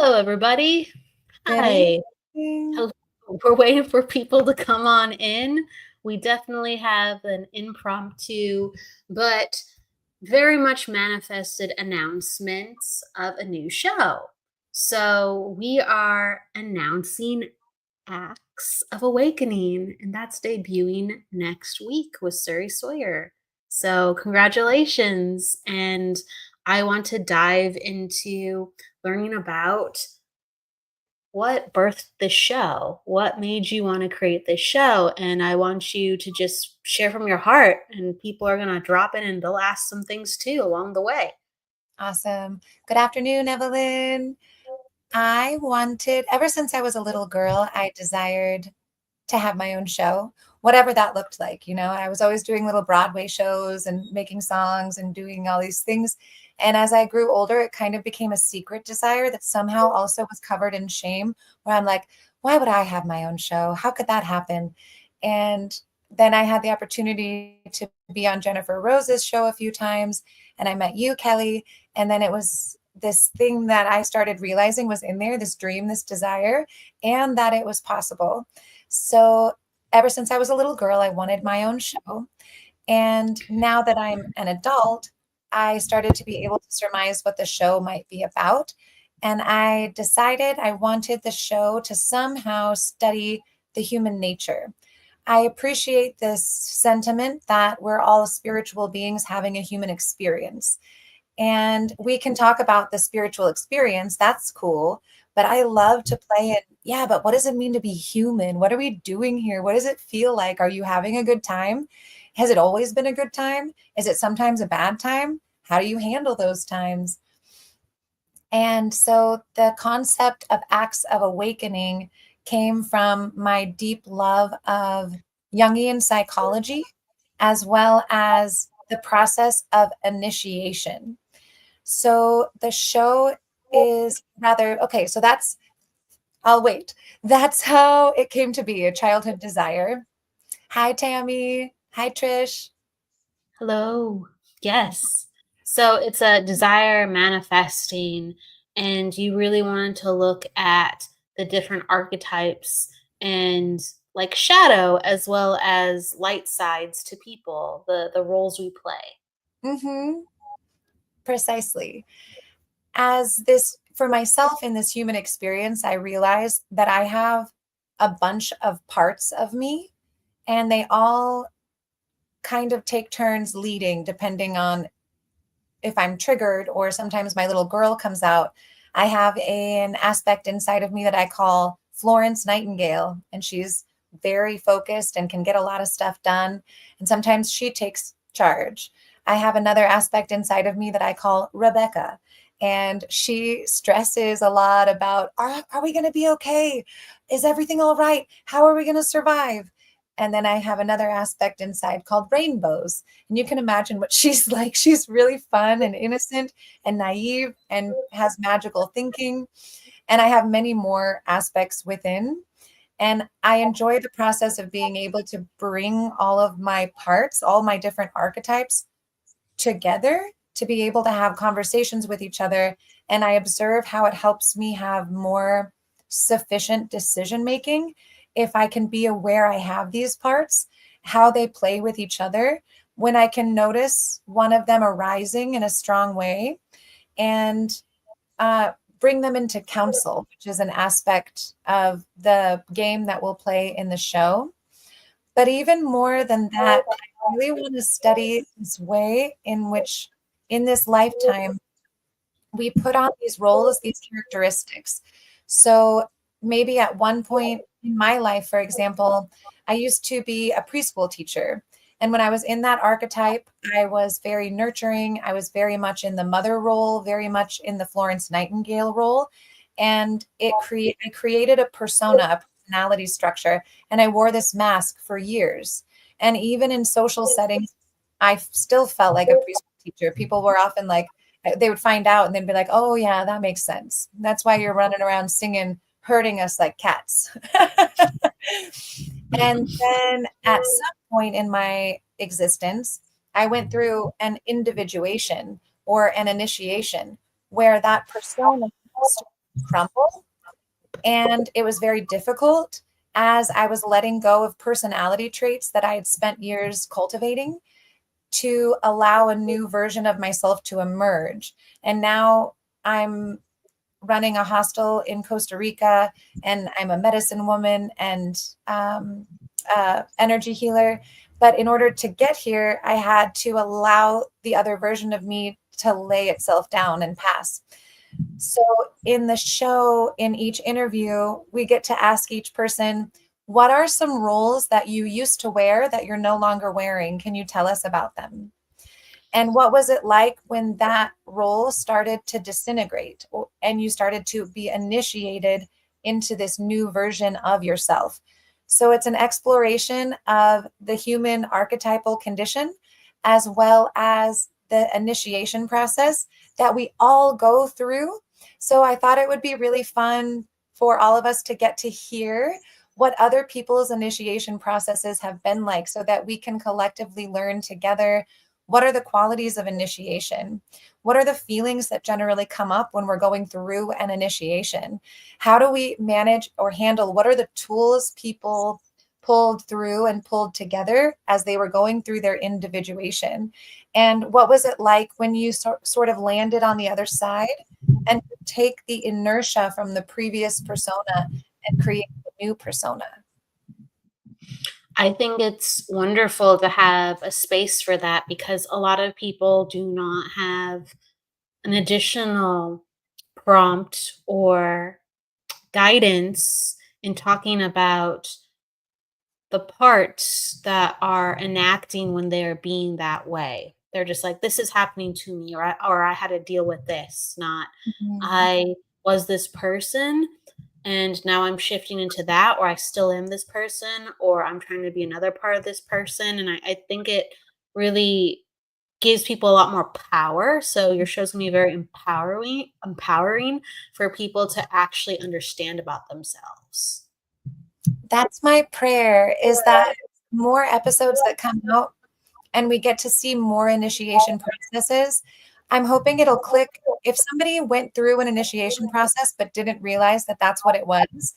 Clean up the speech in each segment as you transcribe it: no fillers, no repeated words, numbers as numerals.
Hello, everybody. Good Hi. evening. Hello. We're waiting for people to come on in. We definitely have an impromptu, but very much manifested announcements of a new show. So we are announcing Acts of Awakening, and that's debuting next week with Suri Sawyer. So, congratulations. And I want to dive into learning about what birthed the show, what made you want to create this show. And I want you to just share from your heart, and people are going to drop in and they'll ask some things too along the way. Awesome. Good afternoon, Evelyn. Ever since I was a little girl, I desired to have my own show, whatever that looked like. I was always doing little Broadway shows and making songs and doing all these things. And as I grew older, it kind of became a secret desire that somehow also was covered in shame, where I'm like, why would I have my own show? How could that happen? And then I had the opportunity to be on Jennifer Rose's show a few times, and I met you, Kelly. And then it was this thing that I started realizing was in there, this dream, this desire, and that it was possible. So ever since I was a little girl, I wanted my own show. And now that I'm an adult, I started to be able to surmise what the show might be about. And I decided I wanted the show to somehow study the human nature. I appreciate this sentiment that we're all spiritual beings having a human experience. And we can talk about the spiritual experience. That's cool. But I love to play it. Yeah, but what does it mean to be human? What are we doing here? What does it feel like? Are you having a good time? Has it always been a good time? Is it sometimes a bad time? How do you handle those times? And so the concept of acts of awakening came from my deep love of Jungian psychology, as well as the process of initiation. So the show is rather okay. I'll wait. That's how it came to be, a childhood desire. Hi, Tammy. Hi, Trish. Hello. Yes. So it's a desire manifesting, and you really wanted to look at the different archetypes and like shadow as well as light sides to people, the roles we play. Mm-hmm. Precisely. For myself in this human experience, I realized that I have a bunch of parts of me, and they all kind of take turns leading depending on if I'm triggered, or sometimes my little girl comes out. I have an aspect inside of me that I call Florence Nightingale, and she's very focused and can get a lot of stuff done. And sometimes she takes charge. I have another aspect inside of me that I call Rebecca, and she stresses a lot about, are we going to be okay? Is everything all right? How are we going to survive? And then I have another aspect inside called Rainbows, and you can imagine what she's like. She's really fun and innocent and naive and has magical thinking. And I have many more aspects within. And I enjoy the process of being able to bring all of my parts, all my different archetypes together to be able to have conversations with each other. And I observe how it helps me have more sufficient decision making if I can be aware I have these parts, how they play with each other, when I can notice one of them arising in a strong way, and uh, bring them into council, which is an aspect of the game that we'll play in the show. But even more than that, I really want to study this way in which, in this lifetime, we put on these roles, these characteristics. So maybe at one point in my life, for example, I used to be a preschool teacher. And when I was in that archetype, I was very nurturing. I was very much in the mother role, very much in the Florence Nightingale role. And I created a persona, a personality structure, and I wore this mask for years. And even in social settings, I still felt like a preschool teacher. People were often like, they would find out and they'd be like, oh, yeah, that makes sense. That's why you're running around singing, herding us like cats. And then at some point in my existence, I went through an individuation or an initiation where that persona crumble. And it was very difficult as I was letting go of personality traits that I had spent years cultivating to allow a new version of myself to emerge. And now I'm running a hostel in Costa Rica, and I'm a medicine woman and energy healer. But in order to get here, I had to allow the other version of me to lay itself down and pass. So in the show, in each interview, we get to ask each person, what are some roles that you used to wear that you're no longer wearing? Can you tell us about them? And what was it like when that role started to disintegrate and you started to be initiated into this new version of yourself? So it's an exploration of the human archetypal condition, as well as the initiation process that we all go through. So I thought it would be really fun for all of us to get to hear what other people's initiation processes have been like, so that we can collectively learn together. What are the qualities of initiation? What are the feelings that generally come up when we're going through an initiation? How do we manage or handle? What are the tools people pulled through and pulled together as they were going through their individuation? And what was it like when you sort of landed on the other side and take the inertia from the previous persona and create a new persona? I think it's wonderful to have a space for that because a lot of people do not have an additional prompt or guidance in talking about the parts that are enacting when they're being that way. They're just like, this is happening to me, or I had to deal with this, not Mhm. I was this person and now I'm shifting into that, or I still am this person, or I'm trying to be another part of this person. And I think it really gives people a lot more power. So your show's gonna be very empowering for people to actually understand about themselves. That's my prayer, is that more episodes that come out and we get to see more initiation processes. I'm hoping it'll click. If somebody went through an initiation process but didn't realize that that's what it was,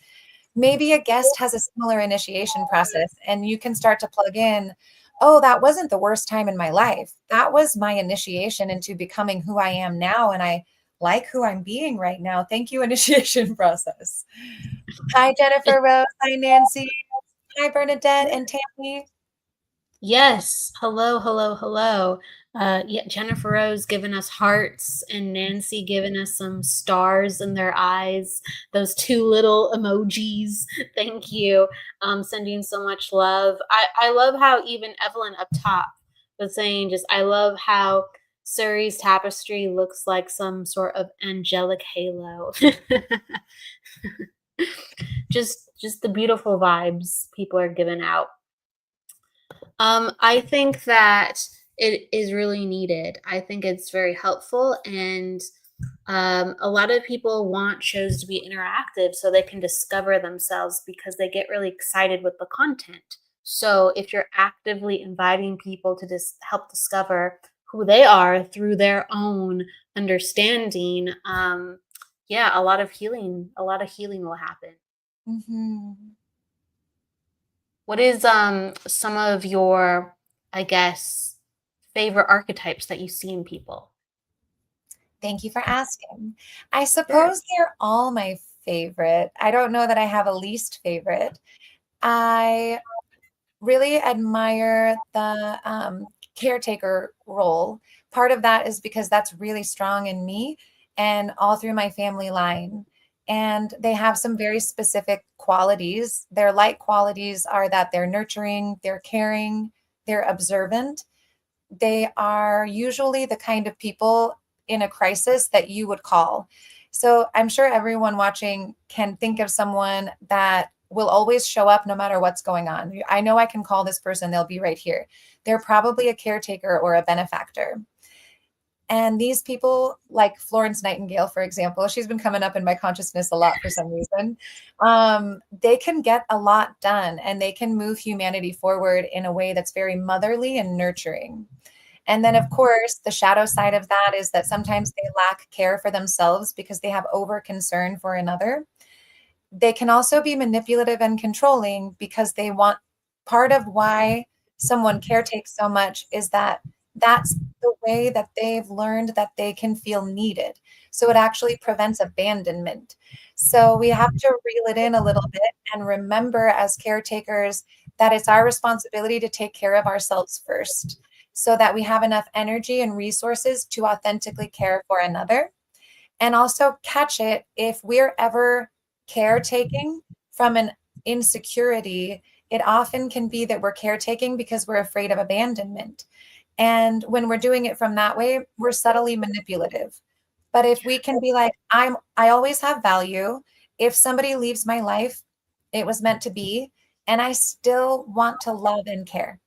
maybe a guest has a similar initiation process and you can start to plug in, oh, that wasn't the worst time in my life. That was my initiation into becoming who I am now. And I like who I'm being right now. Thank you, initiation process. Hi, Jennifer Rose. Hi, Nancy. Hi, Bernadette and Tammy. Yes. Hello, hello, hello. Yeah, Jennifer Rose giving us hearts and Nancy giving us some stars in their eyes. Those two little emojis. Thank you. Sending so much love. I love how even Evelyn up top was saying just I love how Suri's tapestry looks like some sort of angelic halo. Just the beautiful vibes people are giving out. I think that it is really needed. I think it's very helpful, and a lot of people want shows to be interactive so they can discover themselves because they get really excited with the content. So if you're actively inviting people to just help discover who they are through their own understanding, yeah, a lot of healing will happen. Mhm. What is some of your, I guess, favorite archetypes that you see in people? Thank you for asking. I Sure. suppose they're all my favorite. I don't know that I have a least favorite. I really admire the caretaker role. Part of that is because that's really strong in me and all through my family line. And they have some very specific qualities. Their light qualities are that they're nurturing, they're caring, they're observant. They are usually the kind of people in a crisis that you would call. So I'm sure everyone watching can think of someone that will always show up no matter what's going on. I know I can call this person, they'll be right here. They're probably a caretaker or a benefactor. And these people, like Florence Nightingale, for example, she's been coming up in my consciousness a lot for some reason. They can get a lot done and they can move humanity forward in a way that's very motherly and nurturing. And then, of course, the shadow side of that is that sometimes they lack care for themselves because they have over concern for another. They can also be manipulative and controlling because they want, part of why someone caretakes so much is that that's the way that they've learned that they can feel needed. So it actually prevents abandonment. So we have to reel it in a little bit and remember as caretakers that it's our responsibility to take care of ourselves first so that we have enough energy and resources to authentically care for another. And also catch it if we're ever caretaking from an insecurity, it often can be that we're caretaking because we're afraid of abandonment. And when we're doing it from that way, we're subtly manipulative. But if we can be like, I always have value. If somebody leaves my life, it was meant to be, and I still want to love and care.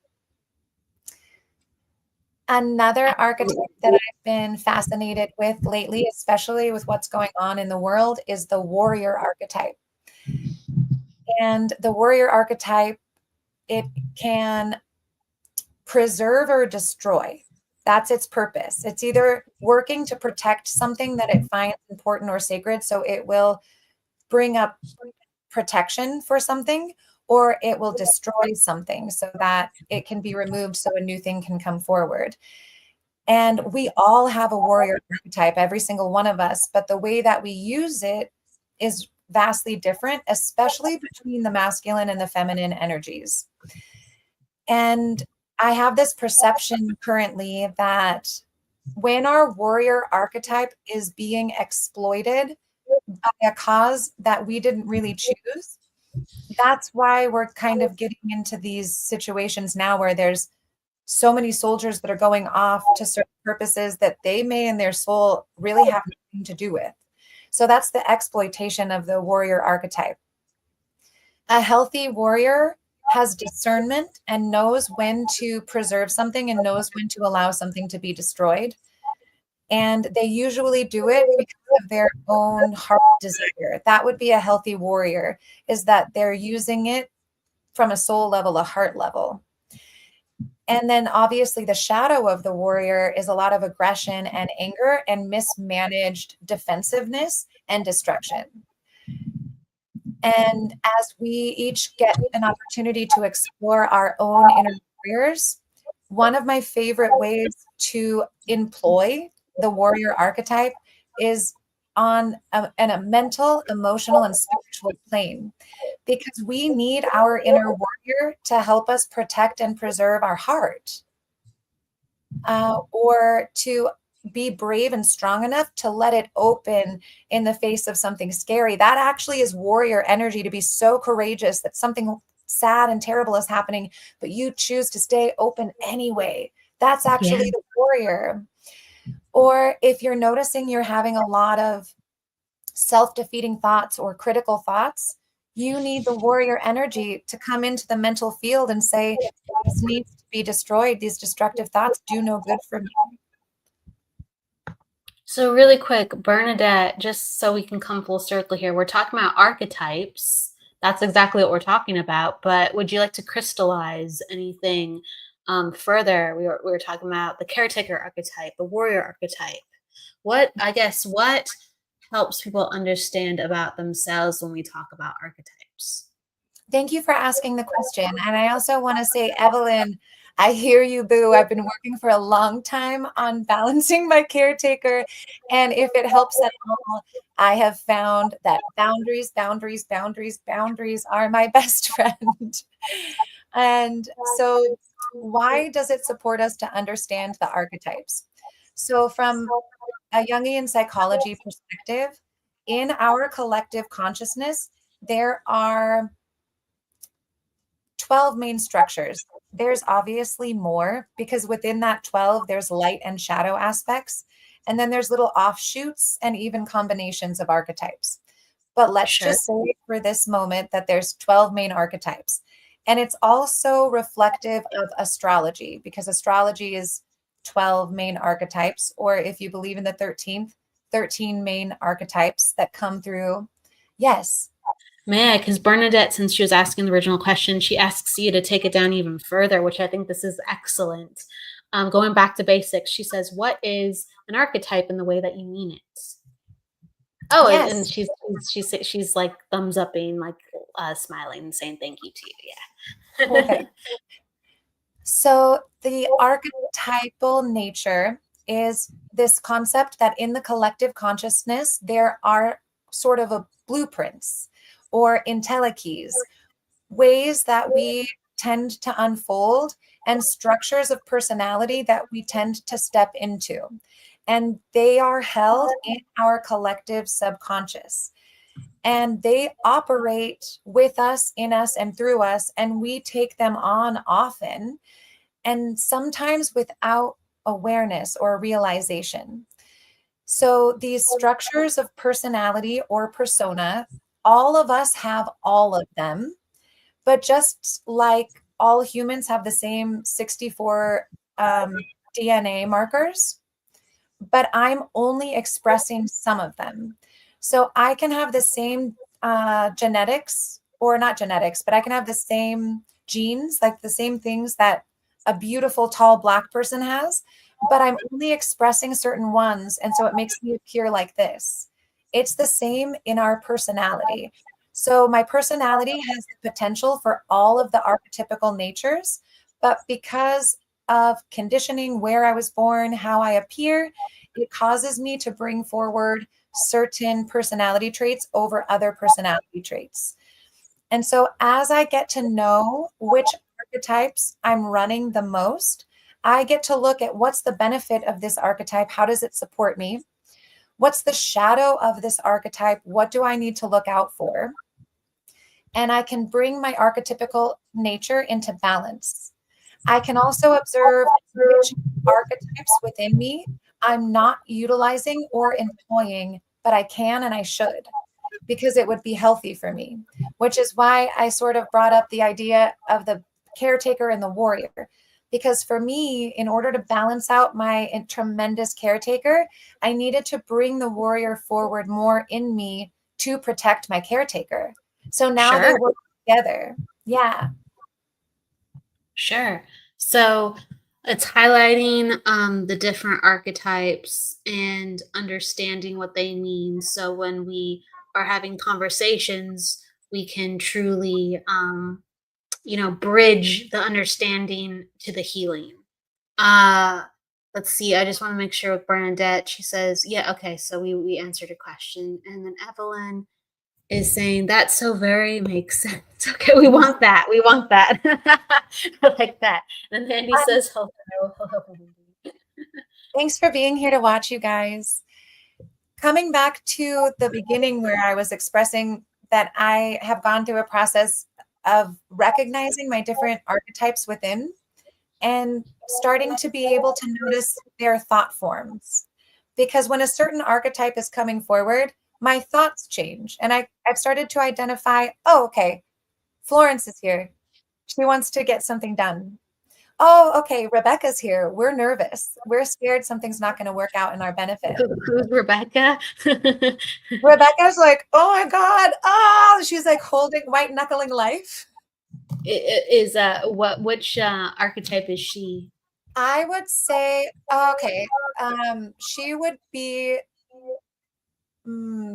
Another archetype that I've been fascinated with lately, especially with what's going on in the world, is the warrior archetype. And the warrior archetype, it can preserve or destroy. That's its purpose. It's either working to protect something that it finds important or sacred, so it will bring up protection for something, or it will destroy something so that it can be removed so a new thing can come forward. And we all have a warrior archetype, every single one of us, but the way that we use it is vastly different, especially between the masculine and the feminine energies. And I have this perception currently that when our warrior archetype is being exploited by a cause that we didn't really choose, that's why we're kind of getting into these situations now where there's so many soldiers that are going off to certain purposes that they may in their soul really have nothing to do with. So that's the exploitation of the warrior archetype. A healthy warrior has discernment and knows when to preserve something and knows when to allow something to be destroyed. And they usually do it because of their own heart desire. That would be a healthy warrior, is that they're using it from a soul level, a heart level. And then obviously the shadow of the warrior is a lot of aggression and anger and mismanaged defensiveness and destruction. And as we each get an opportunity to explore our own inner warriors, one of my favorite ways to employ the warrior archetype is on a mental, emotional, and spiritual plane, because we need our inner warrior to help us protect and preserve our heart, or to be brave and strong enough to let it open in the face of something scary. That actually is warrior energy, to be so courageous that something sad and terrible is happening, but you choose to stay open anyway. That's actually the warrior. Or if you're noticing you're having a lot of self-defeating thoughts or critical thoughts, you need the warrior energy to come into the mental field and say, this needs to be destroyed. These destructive thoughts do no good for me. So really quick, Bernadette, just so we can come full circle here, we're talking about archetypes. That's exactly what we're talking about. But would you like to crystallize anything further? We were talking about the caretaker archetype, the warrior archetype. What helps people understand about themselves when we talk about archetypes? Thank you for asking the question. And I also want to say, Evelyn, I hear you, boo. I've been working for a long time on balancing my caretaker. And if it helps at all, I have found that boundaries are my best friend. And so why does it support us to understand the archetypes? So from a Jungian psychology perspective, in our collective consciousness, there are 12 main structures. There's obviously more, because within that 12, there's light and shadow aspects. And then there's little offshoots and even combinations of archetypes. But let's just say for this moment that there's 12 main archetypes. And it's also reflective of astrology, because astrology is 12 main archetypes, or if you believe in the 13th, 13 main archetypes that come through. Yes. May I? Because Bernadette, since she was asking the original question, she asks you to take it down even further, which I think this is excellent. Going back to basics, she says, "What is an archetype in the way that you mean it?" Oh, and Yes. she's like thumbs upping, like smiling, and saying thank you to you. Yeah. Okay. So the archetypal nature is this concept that in the collective consciousness, there are sort of a blueprints or intellikeys, ways that we tend to unfold and structures of personality that we tend to step into. And they are held in our collective subconscious. And they operate with us, in us, and through us. And we take them on often, and sometimes without awareness or realization. So these structures of personality or persona, all of us have all of them, but just like all humans have the same 64 DNA markers, but I'm only expressing some of them. So I can have the same genetics, or not genetics, but I can have the same genes, like the same things that a beautiful, tall Black person has, but I'm only expressing certain ones. And so it makes me appear like this. It's the same in our personality. So my personality has the potential for all of the archetypical natures, but because of conditioning, where I was born, how I appear, it causes me to bring forward certain personality traits over other personality traits. And so as I get to know which archetypes I'm running the most, I get to look at what's the benefit of this archetype? How does it support me? What's the shadow of this archetype? What do I need to look out for? And I can bring my archetypical nature into balance. I can also observe which archetypes within me I'm not utilizing or employing, but I can and I should, because it would be healthy for me, which is why I sort of brought up the idea of the caretaker and the warrior. Because for me, in order to balance out my tremendous caretaker, I needed to bring the warrior forward more in me to protect my caretaker. So now they Sure. work together. Yeah. Sure. So it's highlighting the different archetypes and understanding what they mean. So when we are having conversations, we can truly, bridge the understanding to the healing. Uh, let's see. I just want to make sure with Bernadette. She says, "Yeah, okay." So we answered a question, and then Evelyn is saying that so very makes sense. Okay, we want that. We want that. I like that. And then Andy says, hello, hello. Thanks for being here to watch, you guys. Coming back to the beginning where I was expressing that I have gone through a process of recognizing my different archetypes within and starting to be able to notice their thought forms. Because when a certain archetype is coming forward, my thoughts change. And I've started to identify, oh, okay, Florence is here. She wants to get something done. Oh, okay, Rebecca's here. We're nervous. We're scared something's not going to work out in our benefit. Who's Rebecca? Rebecca's like, oh my God. Oh, she's like holding white knuckling life. Is which archetype is she? I would say, okay, she would be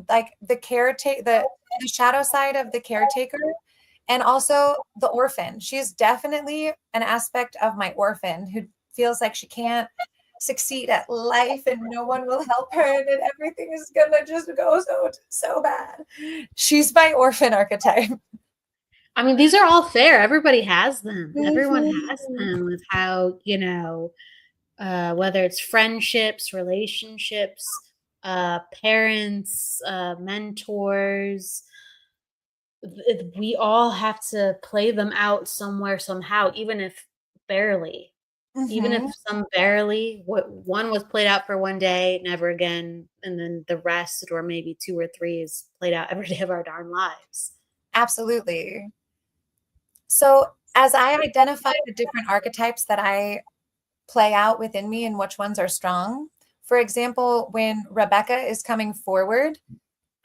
like the caretaker, the shadow side of the caretaker, and also the orphan. She's definitely an aspect of my orphan who feels like she can't succeed at life and no one will help her and everything is gonna just go so bad. She's my orphan archetype. I mean, these are all fair. Everybody has them. Everyone has Mhm. them with how, whether it's friendships, relationships, parents, mentors, we all have to play them out somewhere, somehow, even if barely. Even if Mhm. some barely, what one was played out for one day, never again, and then the rest, or maybe 2 or 3 is played out every day of our darn lives. Absolutely. So as I identify the different archetypes that I play out within me and which ones are strong, for example, when Rebecca is coming forward,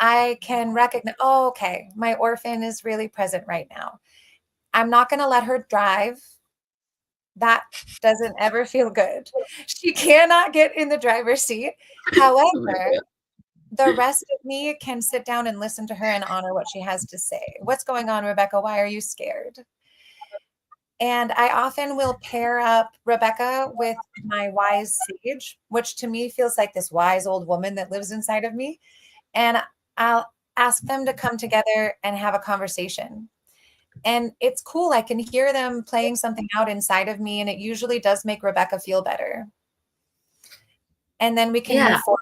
I can recognize, oh, okay, my orphan is really present right now. I'm not going to let her drive. That doesn't ever feel good. She cannot get in the driver's seat. However, the rest of me can sit down and listen to her and honor what she has to say. What's going on, Rebecca? Why are you scared? And I often will pair up Rebecca with my wise sage, which to me feels like this wise old woman that lives inside of me. And I'll ask them to come together and have a conversation. And it's cool. I can hear them playing something out inside of me, and it usually does make Rebecca feel better. And then we can Yeah. move forward.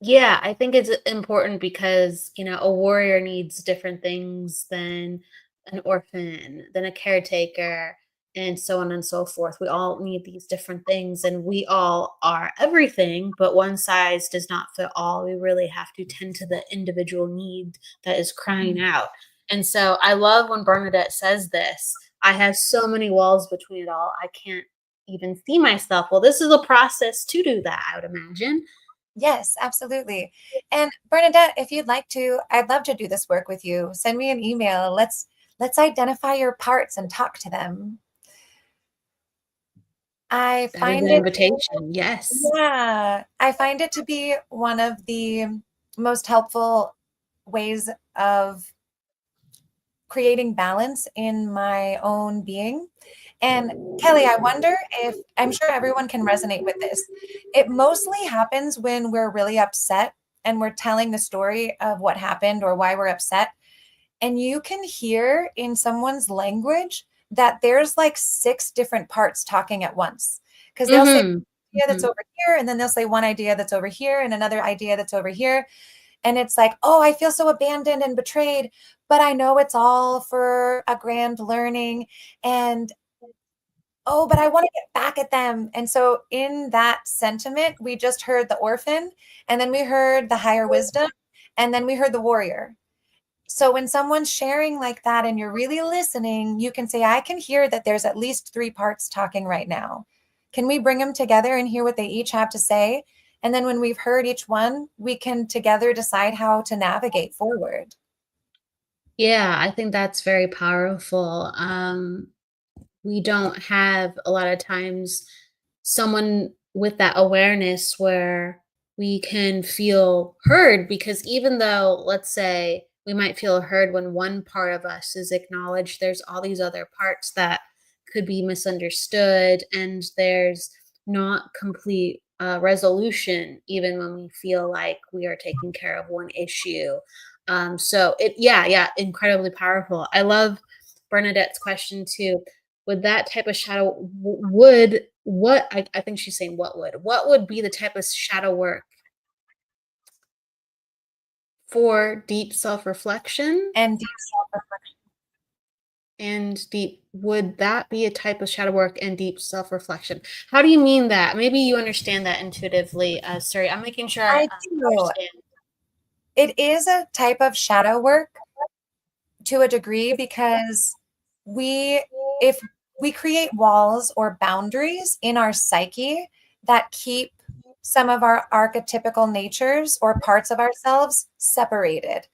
Yeah, I think it's important because, a warrior needs different things than an orphan, than a caretaker, and so on and so forth. We all need these different things, and we all are everything, but one size does not fit all. We really have to tend to the individual need that is crying out. And so I love when Bernadette says this. I have so many walls between it all. I can't even see myself. Well, this is a process to do that, I would imagine. Yes, absolutely. And Bernadette, if you'd like to, I'd love to do this work with you. Send me an email. Let's identify your parts and talk to them. I That is find an it, invitation. Yes. yeah, I find it to be one of the most helpful ways of creating balance in my own being. And Kelly, I wonder if, I'm sure everyone can resonate with this. It mostly happens when we're really upset and we're telling the story of what happened or why we're upset. And you can hear in someone's language that there's like 6 different parts talking at once. Because they'll say Mhm. idea that's Mhm. over here, and then they'll say one idea that's over here, and another idea that's over here. And it's like, oh, I feel so abandoned and betrayed, but I know it's all for a grand learning. And oh, but I want to get back at them. And so in that sentiment, we just heard the orphan, and then we heard the higher wisdom, and then we heard the warrior. So when someone's sharing like that and you're really listening, you can say, I can hear that there's at least 3 parts talking right now. Can we bring them together and hear what they each have to say? And then when we've heard each one, we can together decide how to navigate forward. Yeah, I think that's very powerful. We don't have a lot of times someone with that awareness where we can feel heard because even though, let's say, we might feel heard when one part of us is acknowledged, there's all these other parts that could be misunderstood, and there's not complete resolution, even when we feel like we are taking care of one issue. So yeah, incredibly powerful. I love Bernadette's question too. Would that type of shadow would what I think she's saying what would be the type of shadow work for deep self-reflection And deep self-reflection. and deep would that be a type of shadow work and deep self-reflection? How do you mean that? Maybe you understand that intuitively. Sorry, I'm making sure I I do. understand. It is a type of shadow work to a degree because we if we create walls or boundaries in our psyche that keep some of our archetypical natures or parts of ourselves separated.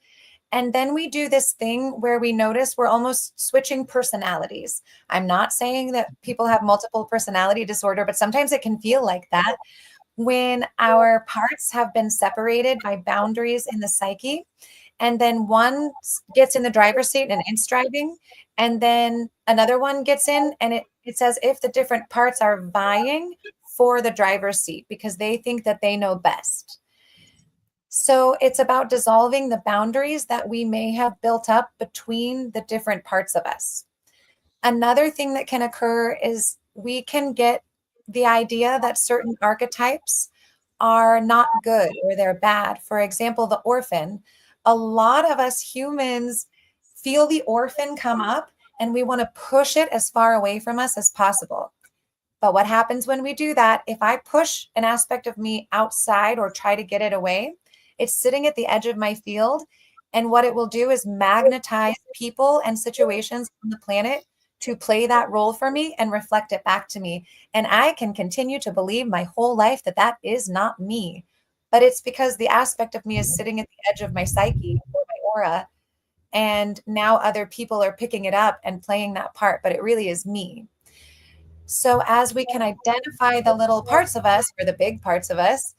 And then we do this thing where we notice we're almost switching personalities. I'm not saying that people have multiple personality disorder, but sometimes it can feel like that when our parts have been separated by boundaries in the psyche. And then one gets in the driver's seat and it's driving, and then another one gets in, and it's as if the different parts are vying for the driver's seat because they think that they know best. So it's about dissolving the boundaries that we may have built up between the different parts of us. Another thing that can occur is we can get the idea that certain archetypes are not good or they're bad. For example, the orphan. A lot of us humans feel the orphan come up and we want to push it as far away from us as possible. But what happens when we do that? If I push an aspect of me outside or try to get it away, it's sitting at the edge of my field. And what it will do is magnetize people and situations on the planet to play that role for me and reflect it back to me. And I can continue to believe my whole life that that is not me. But it's because the aspect of me is sitting at the edge of my psyche or my aura. And now other people are picking it up and playing that part, but it really is me. So as we can identify the little parts of us or the big parts of us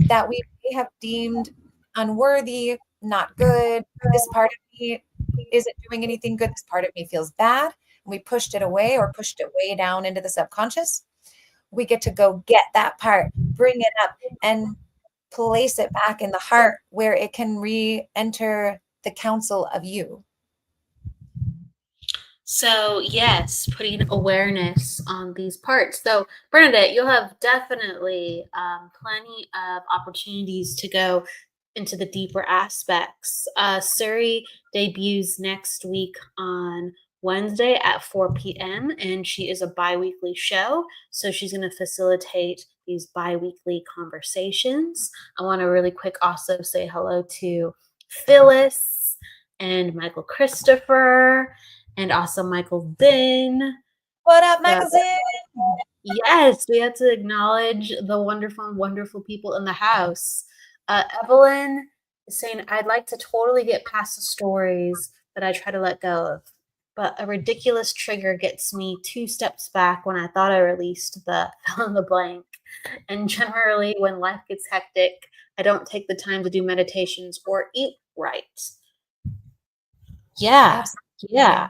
that we may have deemed unworthy, not good, this part of me isn't doing anything good, this part of me feels bad, and we pushed it away or pushed it way down into the subconscious, we get to go get that part, bring it up, and place it back in the heart where it can re-enter the council of you. So, yes, putting awareness on these parts. So, Bernadette, you'll have definitely plenty of opportunities to go into the deeper aspects. Suri debuts next week on Wednesday at 4 p.m., and she is a bi weekly show. So, she's going to facilitate these bi weekly conversations. I want to really quick also say hello to Phyllis and Michael Christopher and also Michael Zinn. What up, Michael Zinn? Yes, we have to acknowledge the wonderful, wonderful people in the house. Evelyn is saying, I'd like to totally get past the stories that I try to let go of, but a ridiculous trigger gets me 2 steps back when I thought I released the fill in the blank. And generally, when life gets hectic, I don't take the time to do meditations or eat right. Yeah. Absolutely. Yeah.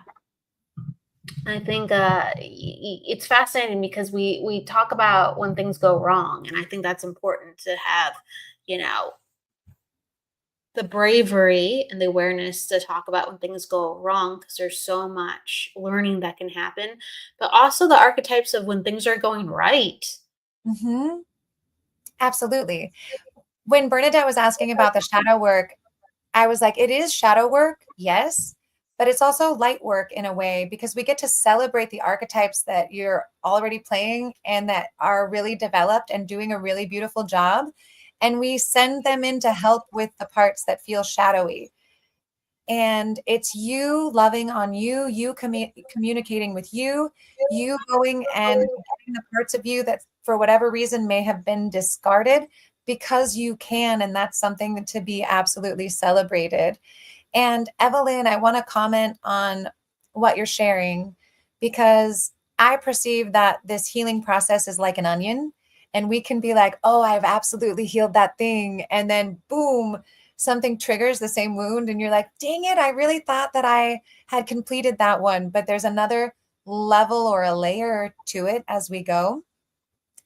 I think it's fascinating because we talk about when things go wrong, and I think that's important to have, the bravery and the awareness to talk about when things go wrong, because there's so much learning that can happen, but also the archetypes of when things are going right. Mm-hmm. Absolutely. When Bernadette was asking about the shadow work, I was like, it is shadow work, yes, but it's also light work in a way, because we get to celebrate the archetypes that you're already playing and that are really developed and doing a really beautiful job. And we send them in to help with the parts that feel shadowy. And it's you loving on you, you communicating with you going and getting the parts of you that for whatever reason may have been discarded, because you can. And that's something to be absolutely celebrated. And Evelyn, I want to comment on what you're sharing, because I perceive that this healing process is like an onion, and we can be like, oh, I've absolutely healed that thing. And then boom, something triggers the same wound. And you're like, dang it, I really thought that I had completed that one. But there's another level or a layer to it as we go.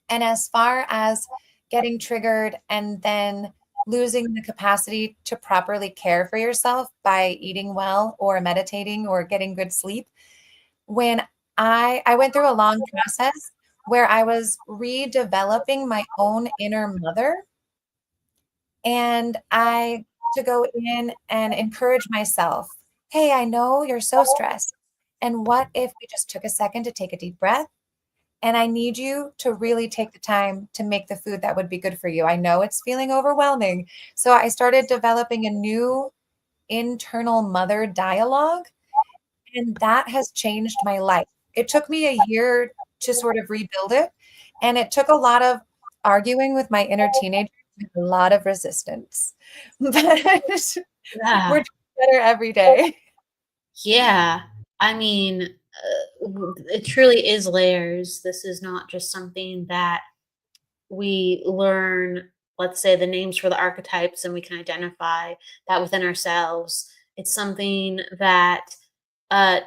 And as far as getting triggered and then losing the capacity to properly care for yourself by eating well or meditating or getting good sleep, when I went through a long process where I was redeveloping my own inner mother, and I to go in and encourage myself. Hey, I know you're so stressed. And what if we just took a second to take a deep breath? And I need you to really take the time to make the food that would be good for you. I know it's feeling overwhelming. So I started developing a new internal mother dialogue, and that has changed my life. It took me a year to sort of rebuild it. And it took a lot of arguing with my inner teenager, a lot of resistance. But Yeah. we're better every day. Yeah. I mean, it truly is layers. This is not just something that we learn, let's say, the names for the archetypes, and we can identify that within ourselves. It's something that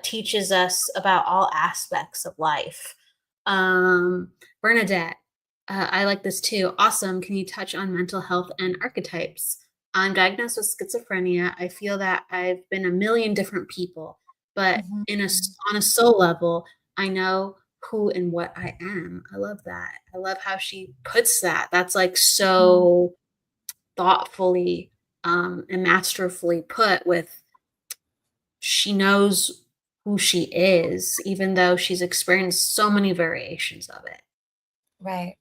teaches us about all aspects of life. Bernadette, I like this too. Awesome. Can you touch on mental health and archetypes? I'm diagnosed with schizophrenia. I feel that I've been a million different people, but on a soul level, I know who and what I am. I love that. I love how she puts that. That's like so thoughtfully and masterfully put. With she knows who she is, even though she's experienced so many variations of it. Right.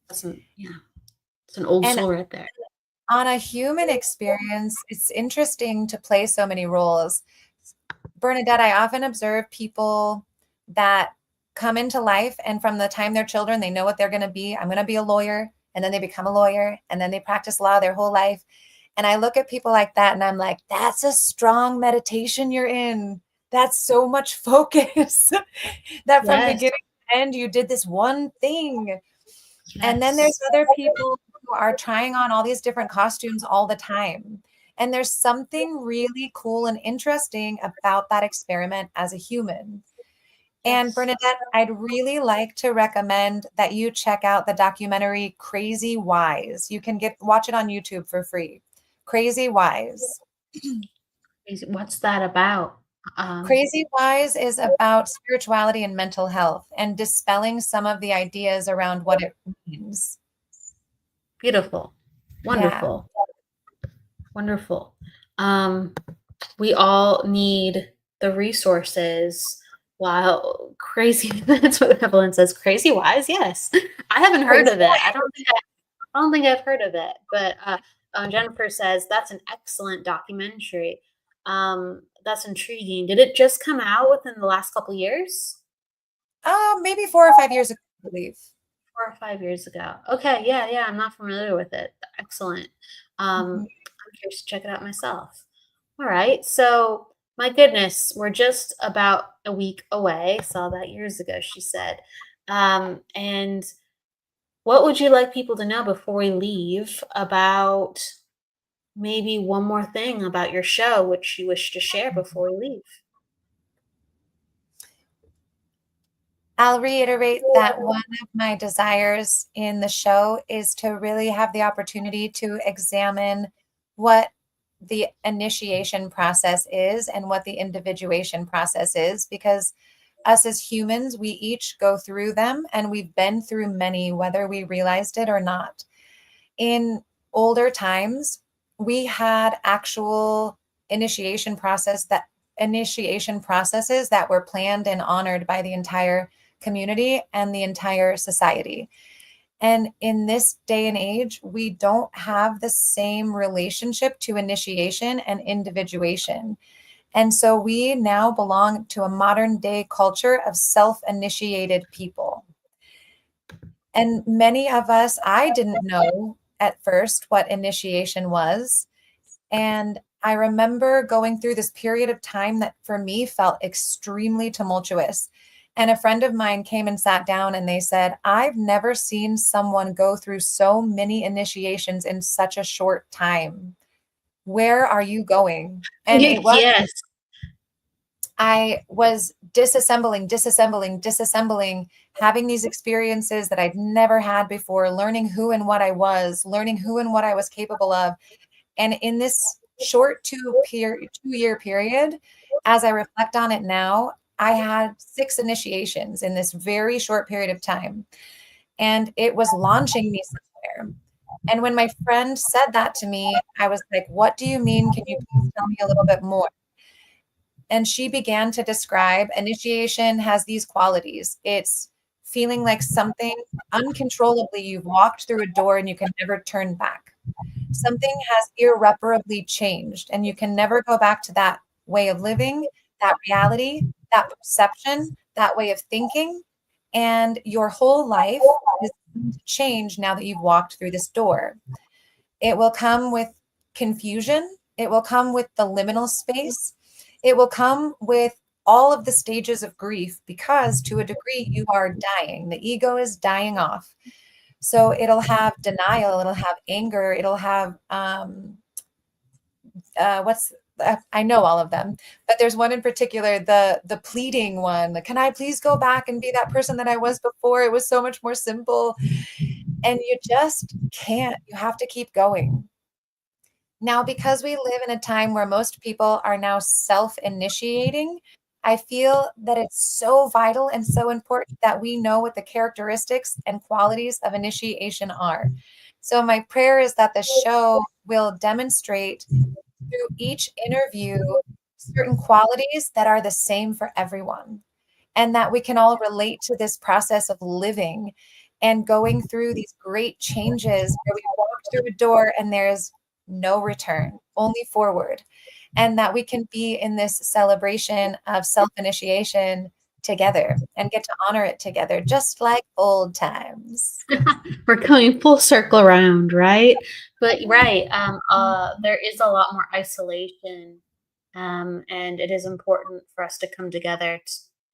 It's an old soul right there. On a human experience, it's interesting to play so many roles. Bernadette, I often observe people that come into life, and from the time they're children, they know what they're going to be. I'm going to be a lawyer. And then they become a lawyer, and then they practice law their whole life. And I look at people like that and I'm like, that's a strong meditation you're in. That's so much focus that from beginning to end you did this one thing. And then there's Yes. other people who are trying on all these different costumes all the time. And there's something really cool and interesting about that experiment as a human. And Yes. Bernadette, I'd really like to recommend that you check out the documentary Crazy Wise. You can watch it on YouTube for free. Crazy Wise. What's that about? Crazy Wise is about spirituality and mental health and dispelling some of the ideas around what it means. Beautiful. Yeah. Wonderful. Wonderful. Um, we all need the resources. While crazy, that's what Evelyn says. Crazy wise, yes. I haven't heard Crazy of it. I don't think I've heard of it. But Jennifer says that's an excellent documentary. That's intriguing. Did it just come out within the last couple years? Maybe 4 or 5 years ago, I believe. 4 or 5 years ago. Okay, yeah, yeah. I'm not familiar with it. Excellent. Mhm. I'm curious to check it out myself. All right. So, my goodness, we're just about a week away. Saw that years ago, she said. And what would you like people to know before we leave about maybe one more thing about your show, which you wish to share before we leave? I'll reiterate that one of my desires in the show is to really have the opportunity to examine what the initiation process is and what the individuation process is, because us as humans, we each go through them and we've been through many, whether we realized it or not. In older times, we had actual initiation processes that were planned and honored by the entire community and the entire society. And in this day and age, we don't have the same relationship to initiation and individuation. And so we now belong to a modern day culture of self initiated people. And many of us, I didn't know at first what initiation was. And I remember going through this period of time that for me felt extremely tumultuous. And a friend of mine came and sat down and they said, I've never seen someone go through so many initiations in such a short time. Where are you going? And it was, Yes. I was disassembling, having these experiences that I'd never had before, learning who and what I was, learning who and what I was capable of. And in this short 2 year period, as I reflect on it now, I had 6 initiations in this very short period of time. And it was launching me somewhere. And when my friend said that to me, I was like, what do you mean? Can you please tell me a little bit more? And she began to describe initiation has these qualities. It's feeling like something uncontrollably, you've walked through a door and you can never turn back. Something has irreparably changed and you can never go back to that way of living, that reality, that perception, that way of thinking. And your whole life is going to change now that you've walked through this door. It will come with confusion. It will come with the liminal space. It will come with all of the stages of grief because to a degree you are dying. The ego is dying off. So it'll have denial, it'll have anger, it'll have I know all of them, but there's one in particular, the pleading one. Can I please go back and be that person that I was before? It was so much more simple. And you just can't. You have to keep going. Now, because we live in a time where most people are now self-initiating, I feel that it's so vital and so important that we know what the characteristics and qualities of initiation are. So my prayer is that the show will demonstrate through each interview certain qualities that are the same for everyone, and that we can all relate to this process of living and going through these great changes where we walk through a door and there's no return, only forward, and that we can be in this celebration of self-initiation together and get to honor it together, just like old times. We're coming full circle around, right? But right, there is a lot more isolation, and it is important for us to come together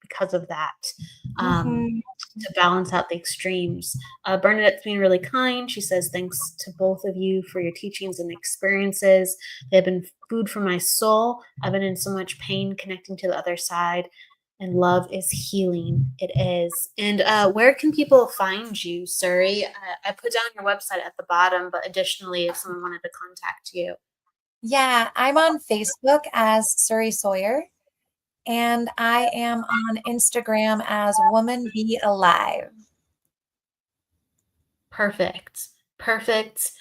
because of that. Mhm. To balance out the extremes. Bernadette's being really kind. She says, thanks to both of you for your teachings and experiences. They've been food for my soul. I've been in so much pain connecting to the other side, and love is healing. It is. And where can people find you, Suri? I put down your website at the bottom, but additionally, if someone wanted to contact you. Yeah, I'm on Facebook as Suri Sawyer, and I am on Instagram as Woman Be Alive. Perfect. Perfect.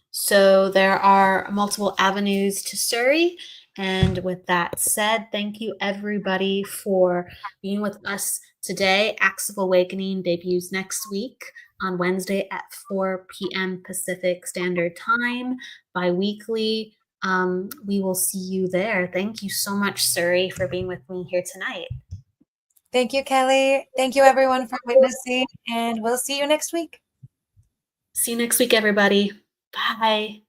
So there are multiple avenues to Surrey. And with that said, thank you everybody for being with us today. Acts of Awakening debuts next week on Wednesday at 4 p.m. Pacific Standard Time, bi-weekly. We will see you there. Thank you so much, Surrey, for being with me here tonight. Thank you, Kelly. Thank you, everyone, for witnessing, and we'll see you next week. See you next week, everybody. Bye.